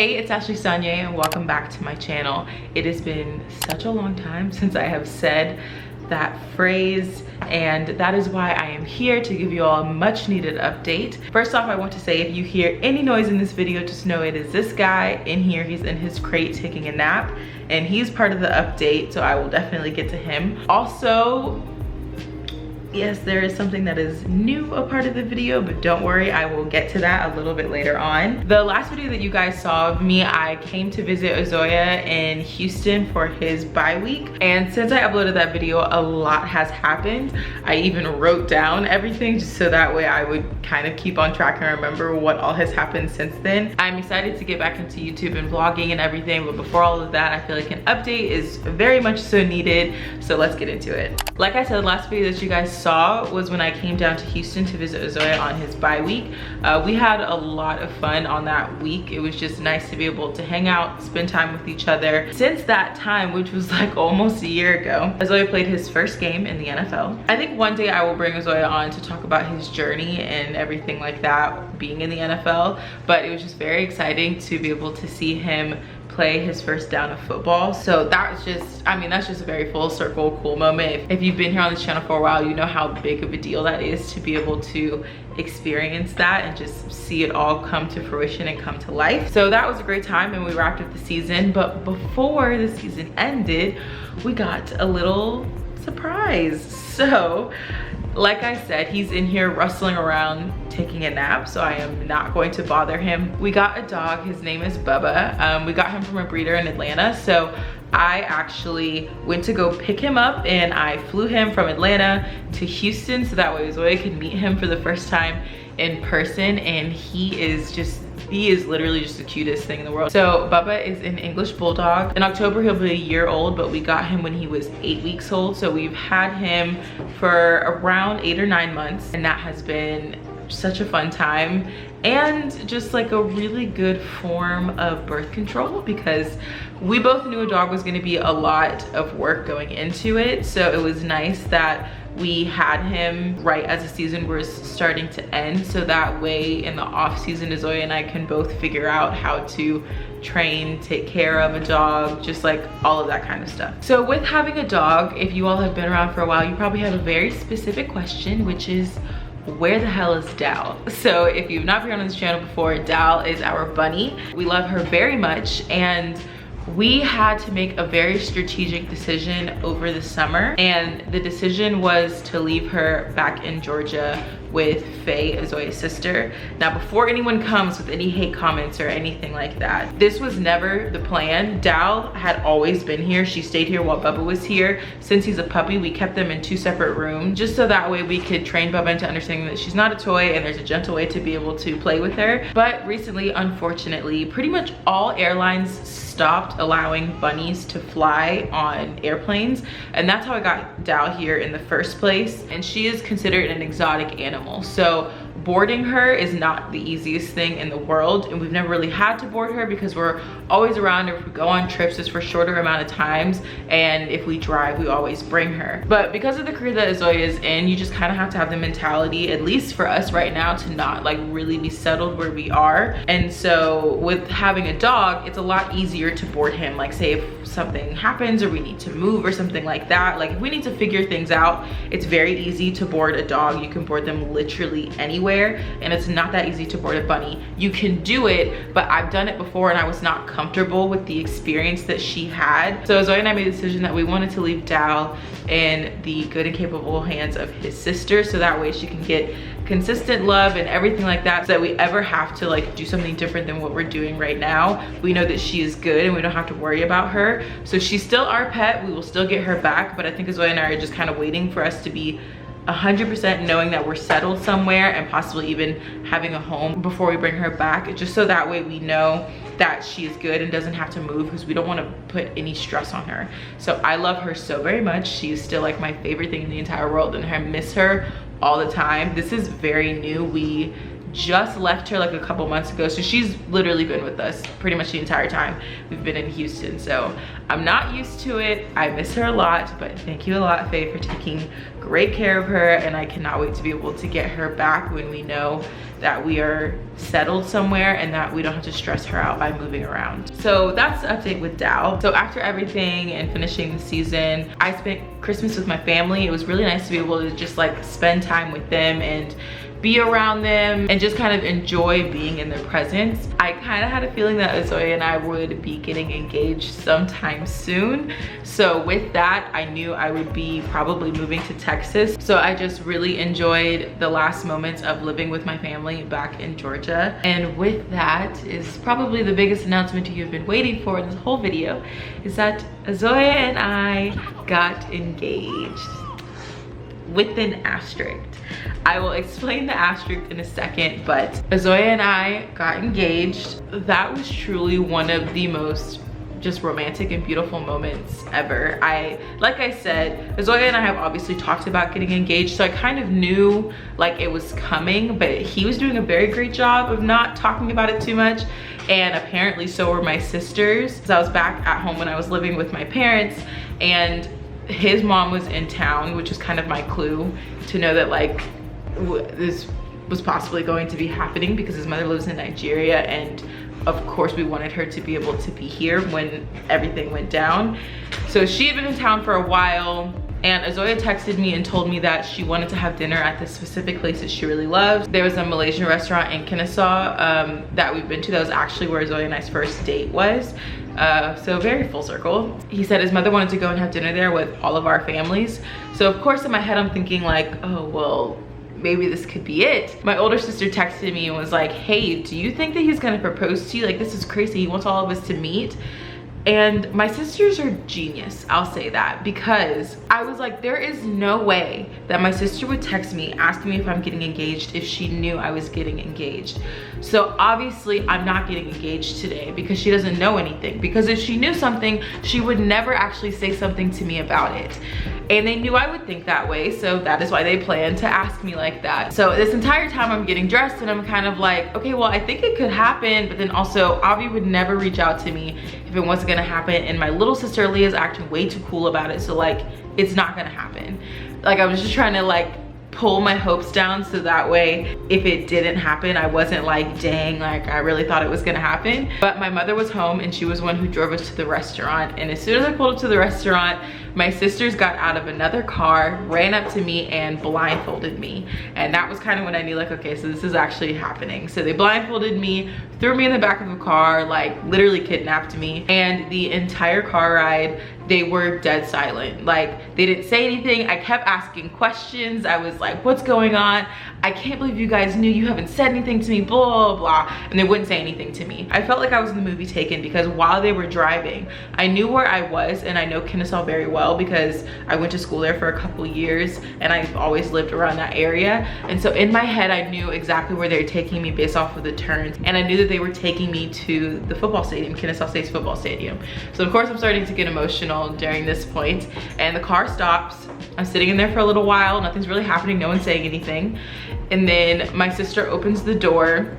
Hey, it's Ashley Sanye and welcome back to my channel. It has been such a long time since I have said that phrase, and that is why I am here to give you all a much needed update. First off, I want to say if you hear any noise in this video, just know it is this guy in here. He's in his crate taking a nap and he's part of the update, so I will definitely get to him. Also, yes, there is something that is new a part of the video, but don't worry, I will get to that a little bit later on. The last video that you guys saw of me, I came to visit Ozoya in Houston for his bye week. And since I uploaded that video, a lot has happened. I even wrote down everything just so that way I would kind of keep on track and remember what all has happened since then. I'm excited to get back into YouTube and vlogging and everything, but before all of that, I feel like an update is very much so needed. So let's get into it. Like I said, the last video that you guys saw was when I came down to Houston to visit Ozoya on his bye week. We had a lot of fun on that week. It was just nice to be able to hang out, spend time with each other. Since that time, which was like almost a year ago, Ozoya played his first game in the NFL. I think one day I will bring Ozoya on to talk about his journey and everything like that being in the NFL, but it was just very exciting to be able to see him play his first down of football. So that's just, I mean, that's just a very full circle cool moment. If you've been here on this channel for a while, you know how big of a deal that is to be able to experience that and just see it all come to fruition and come to life. So that was a great time and we wrapped up the season. But before the season ended, we got a little surprise. So like I said, he's in here rustling around taking a nap, so I am not going to bother him. We got a dog, his name is Bubba. We got him from a breeder in Atlanta, so I actually went to go pick him up and I flew him from Atlanta to Houston so that way Ozoya could meet him for the first time in person, and he is literally just the cutest thing in the world. So Bubba is an English Bulldog. In October, he'll be a year old, but we got him when he was 8 weeks old. So we've had him for around 8 or 9 months, and that has been such a fun time and just like a really good form of birth control, because we both knew a dog was going to be a lot of work going into it. So it was nice that we had him right as the season was starting to end, so that way in the off season Ozoya and I can both figure out how to train, take care of a dog, just like all of that kind of stuff. So with having a dog, if you all have been around for a while, you probably have a very specific question, which is, where the hell is Dal? So if you've not been on this channel before, Dal is our bunny. We love her very much, and we had to make a very strategic decision over the summer, and the decision was to leave her back in Georgia with Faye, Ozoya's sister. Now, before anyone comes with any hate comments or anything like that, this was never the plan. Dal had always been here. She stayed here while Bubba was here. Since he's a puppy, we kept them in 2 separate rooms, just so that way we could train Bubba into understanding that she's not a toy and there's a gentle way to be able to play with her. But recently, unfortunately, pretty much all airlines stopped allowing bunnies to fly on airplanes, and that's how I got Dal here in the first place. And she is considered an exotic animal, so boarding her is not the easiest thing in the world, and we've never really had to board her because we're always around her. If we go on trips, it's for shorter amount of times, and if we drive, we always bring her. But because of the career that Ozoya is in, you just kind of have to have the mentality, at least for us right now, to not like really be settled where we are. And so with having a dog, it's a lot easier to board him. Like say if something happens or we need to move or something like that, like if we need to figure things out, it's very easy to board a dog. You can board them literally anywhere, and it's not that easy to board a bunny. You can do it, but I've done it before and I was not comfortable with the experience that she had. So Ozoya and I made the decision that we wanted to leave Dal in the good and capable hands of his sister, so that way she can get consistent love and everything like that, so that we ever have to like do something different than what we're doing right now, we know that she is good and we don't have to worry about her. So she's still our pet. We will still get her back, but I think Ozoya and I are just kind of waiting for us to be 100% knowing that we're settled somewhere and possibly even having a home before we bring her back, just so that way we know that she is good and doesn't have to move, because we don't want to put any stress on her. So I love her so very much. She is still like my favorite thing in the entire world, and I miss her all the time. This is very new. We just left her like a couple months ago, so she's literally been with us pretty much the entire time we've been in Houston. So I'm not used to it. I miss her a lot, but thank you a lot, Faye, for taking great care of her, and I cannot wait to be able to get her back when we know that we are settled somewhere and that we don't have to stress her out by moving around. So that's the update with Dow. So after everything and finishing the season, I spent Christmas with my family. It was really nice to be able to just like spend time with them and be around them and just kind of enjoy being in their presence. I kind of had a feeling that Azoya and I would be getting engaged sometime soon. So with that, I knew I would be probably moving to Texas. So I just really enjoyed the last moments of living with my family back in Georgia. And with that is probably the biggest announcement you've been waiting for in this whole video, is that Azoya and I got engaged. With an asterisk. I will explain the asterisk in a second, but Azoya and I got engaged. That was truly one of the most just romantic and beautiful moments ever. Like I said, Azoya and I have obviously talked about getting engaged, so I kind of knew like it was coming, but he was doing a very great job of not talking about it too much, and apparently so were my sisters. So I was back at home when I was living with my parents, and his mom was in town, which was kind of my clue to know that like this was possibly going to be happening, because his mother lives in Nigeria, and of course we wanted her to be able to be here when everything went down. So she had been in town for a while, and Azoya texted me and told me that she wanted to have dinner at this specific place that she really loves. There was a Malaysian restaurant in Kennesaw that we've been to. That was actually where Azoya and I's first date was. So very full circle. He said his mother wanted to go and have dinner there with all of our families. So of course in my head I'm thinking like, oh well, maybe this could be it. My older sister texted me and was like, hey, do you think that he's gonna propose to you? Like, this is crazy, he wants all of us to meet. And my sisters are genius, I'll say that, because I was like, there is no way that my sister would text me asking me if I'm getting engaged if she knew I was getting engaged. So obviously I'm not getting engaged today because she doesn't know anything, because if she knew something, she would never actually say something to me about it. And they knew I would think that way, so that is why they planned to ask me like that. So this entire time I'm getting dressed and I'm kind of like, okay, well, I think it could happen, but then also Avi would never reach out to me if it wasn't gonna happen, and my little sister Leah's acting way too cool about it, so like it's not gonna happen. Like I was just trying to like pull my hopes down so that way if it didn't happen I wasn't like, dang, like I really thought it was gonna happen. But my mother was home and she was the one who drove us to the restaurant, and as soon as I pulled up to the restaurant, my sisters got out of another car, ran up to me and blindfolded me, and that was kind of when I knew like, okay, so this is actually happening. So they blindfolded me, threw me in the back of a car, like literally kidnapped me, and the entire car ride they were dead silent. Like they didn't say anything. I kept asking questions. I was like, what's going on? I can't believe you guys knew, you haven't said anything to me, blah, blah, blah. And they wouldn't say anything to me. I felt like I was in the movie Taken, because while they were driving, I knew where I was, and I know Kennesaw very well because I went to school there for a couple years and I've always lived around that area. And so in my head, I knew exactly where they were taking me based off of the turns. And I knew that they were taking me to the football stadium, Kennesaw State's football stadium. So of course I'm starting to get emotional during this point, and the car stops. I'm sitting in there for a little while, nothing's really happening, no one's saying anything. And then my sister opens the door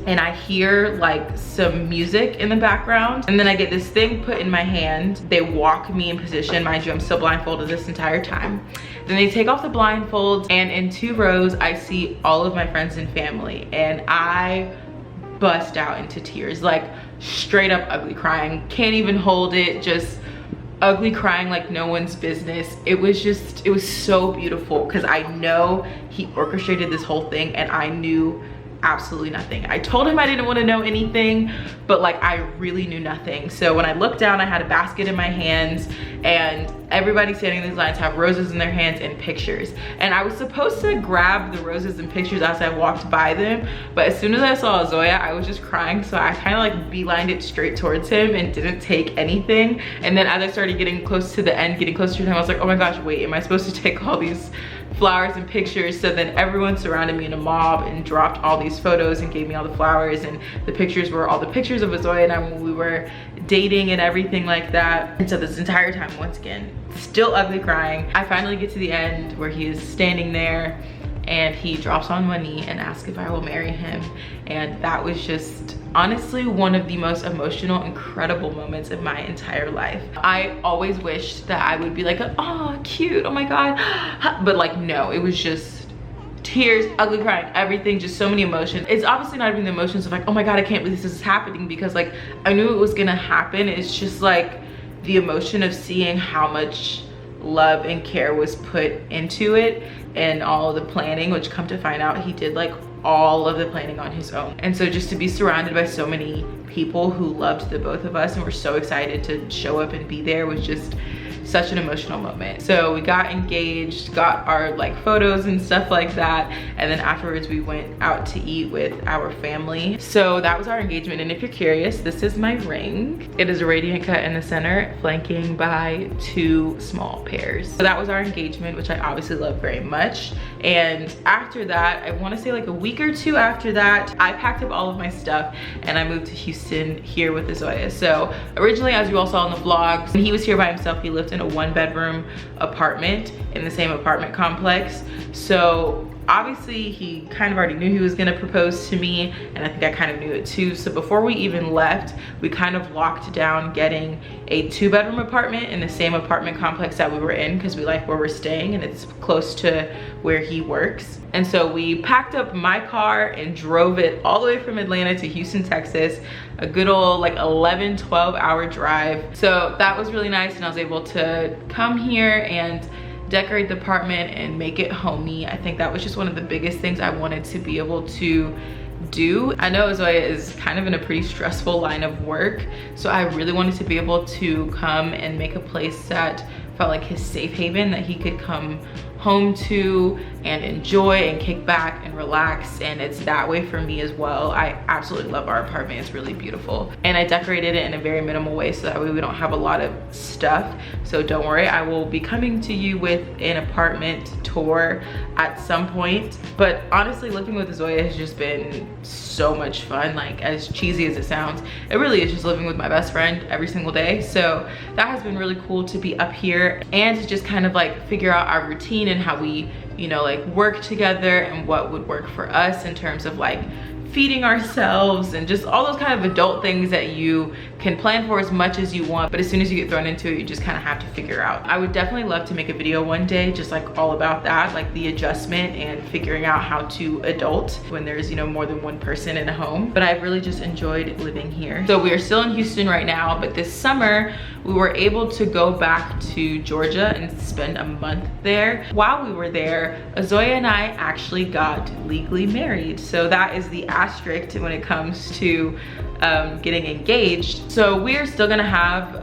and I hear like some music in the background, and then I get this thing put in my hand. They walk me in position. Mind you, I'm still blindfolded this entire time. Then they take off the blindfolds, and in 2 rows I see all of my friends and family, and I bust out into tears, like straight up ugly crying. Can't even hold it, just ugly crying like no one's business. It was so beautiful because I know he orchestrated this whole thing and I knew absolutely nothing. I told him I didn't want to know anything, but like I really knew nothing. So when I looked down, I had a basket in my hands, and everybody standing in these lines have roses in their hands and pictures. And I was supposed to grab the roses and pictures as I walked by them, but as soon as I saw Azoya, I was just crying, so I kind of like beelined it straight towards him and didn't take anything. And then as I started getting close to the end, getting closer to him, I was like, oh my gosh, wait, am I supposed to take all these flowers and pictures? So then everyone surrounded me in a mob and dropped all these photos and gave me all the flowers, and the pictures were all the pictures of Azoya and I when we were dating and everything like that. And so this entire time, once again, still ugly crying, I finally get to the end where he is standing there and he drops on one knee and asks if I will marry him. And that was just honestly one of the most emotional, incredible moments of my entire life. I always wished that I would be like, oh, cute, oh my God. But like, no, it was just tears, ugly crying, everything, just so many emotions. It's obviously not even the emotions of like, oh my God, I can't believe this is happening, because like I knew it was gonna happen. It's just like the emotion of seeing how much love and care was put into it and all the planning, which come to find out he did like all of the planning on his own. And so just to be surrounded by so many people who loved the both of us and were so excited to show up and be there was just such an emotional moment. So we got engaged, got our like photos and stuff like that, and then afterwards we went out to eat with our family. So that was our engagement, and if you're curious, this is my ring. It is a radiant cut in the center, flanking by 2 small pears. So that was our engagement, which I obviously love very much. And after that, I want to say like a week or 2 after that, I packed up all of my stuff and I moved to Houston here with Azoya. So originally, as you all saw in the vlogs, when he was here by himself, he lived in a 1-bedroom apartment in the same apartment complex. So obviously he kind of already knew he was gonna propose to me, and I think I kind of knew it too. So before we even left, we kind of locked down getting a 2-bedroom apartment in the same apartment complex that we were in, because we like where we're staying and it's close to where he works. And so we packed up my car and drove it all the way from Atlanta to Houston, Texas, a good old like 11-12 hour drive. So that was really nice, and I was able to come here and decorate the apartment and make it homey. I think that was just one of the biggest things I wanted to be able to do. I know Azoya is kind of in a pretty stressful line of work, so I really wanted to be able to come and make a place that felt like his safe haven, that he could come home to and enjoy and kick back and relax. And it's that way for me as well. I absolutely love our apartment. It's really beautiful, and I decorated it in a very minimal way so that way we don't have a lot of stuff. So don't worry, I will be coming to you with an apartment tour at some point. But honestly, living with Azoya has just been so much fun. Like, as cheesy as it sounds, it really is just living with my best friend every single day. So that has been really cool to be up here and to just kind of like figure out our routine and how we, you know, like work together and what would work for us in terms of like feeding ourselves and just all those kind of adult things that you can plan for as much as you want, but as soon as you get thrown into it, you just kind of have to figure out. I would definitely love to make a video one day just like all about that, like the adjustment and figuring out how to adult when there's, you know, more than one person in a home. But I've really just enjoyed living here. So we are still in Houston right now, but this summer we were able to go back to Georgia and spend a month there. While we were there, Azoya and I actually got legally married. So that is the asterisk when it comes to getting engaged. So we're still gonna have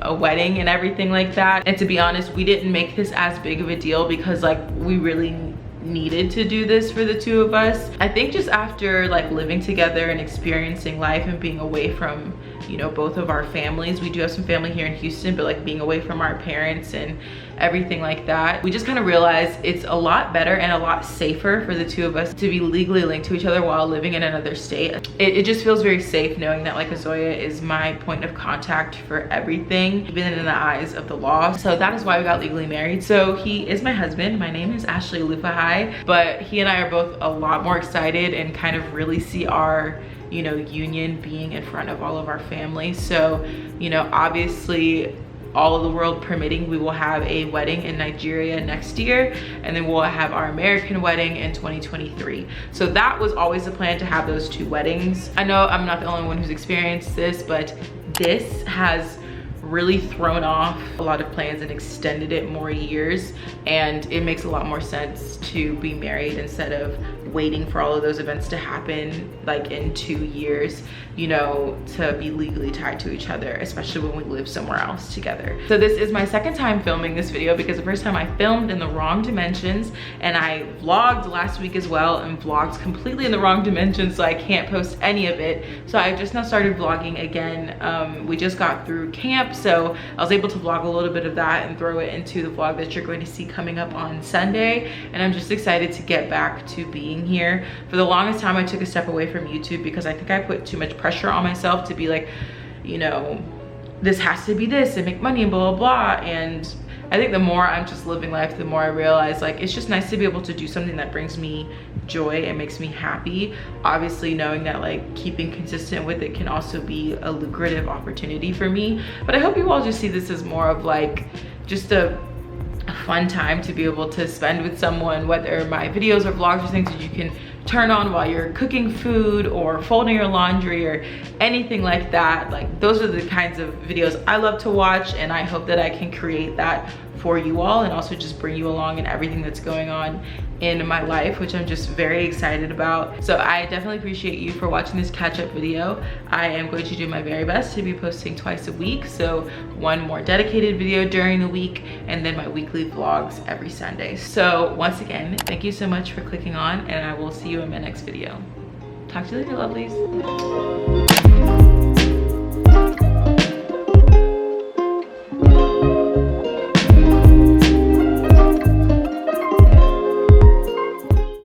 a wedding and everything like that. And to be honest, we didn't make this as big of a deal because like we really needed to do this for the 2 of us. I think just after like living together and experiencing life and being away from, you know, both of our families, we do have some family here in Houston, but like being away from our parents and everything like that, we just kind of realized it's a lot better and a lot safer for the 2 of us to be legally linked to each other while living in another state. It just feels very safe knowing that like Azoya is my point of contact for everything, even in the eyes of the law. So that is why we got legally married. So he is my husband. My name is Ashley Lufahai, but he and I are both a lot more excited and kind of really see our, you know, union being in front of all of our family. So, you know, obviously all of the world permitting, we will have a wedding in Nigeria next year, and then we'll have our American wedding in 2023. So that was always the plan, to have those 2 weddings. I know I'm not the only one who's experienced this, but this has really thrown off a lot of plans and extended it more years, and it makes a lot more sense to be married instead of waiting for all of those events to happen like in 2 years, you know, to be legally tied to each other, especially when we live somewhere else together. So this is my 2nd time filming this video, because the first time I filmed in the wrong dimensions, and I vlogged last week as well and vlogged completely in the wrong dimensions, so I can't post any of it. So I just now started vlogging again. We just got through camp, so I was able to vlog a little bit of that and throw it into the vlog that you're going to see coming up on Sunday. And I'm just excited to get back to being here. For the longest time I took a step away from YouTube because I think I put too much pressure on myself to be like, you know, this has to be this and make money and blah blah blah. And I think the more I'm just living life, the more I realize like it's just nice to be able to do something that brings me joy and makes me happy. Obviously knowing that like keeping consistent with it can also be a lucrative opportunity for me. But I hope you all just see this as more of like just a fun time to be able to spend with someone, whether my videos or vlogs or things that you can turn on while you're cooking food or folding your laundry or anything like that. Like those are the kinds of videos I love to watch, and I hope that I can create that for you all and also just bring you along in everything that's going on in my life, which I'm just very excited about. So I definitely appreciate you for watching this catch-up video. I am going to do my very best to be posting twice a week, so one more dedicated video during the week and then my weekly vlogs every Sunday. So once again, thank you so much for clicking on, and I will see you in my next video. Talk to you later, lovelies.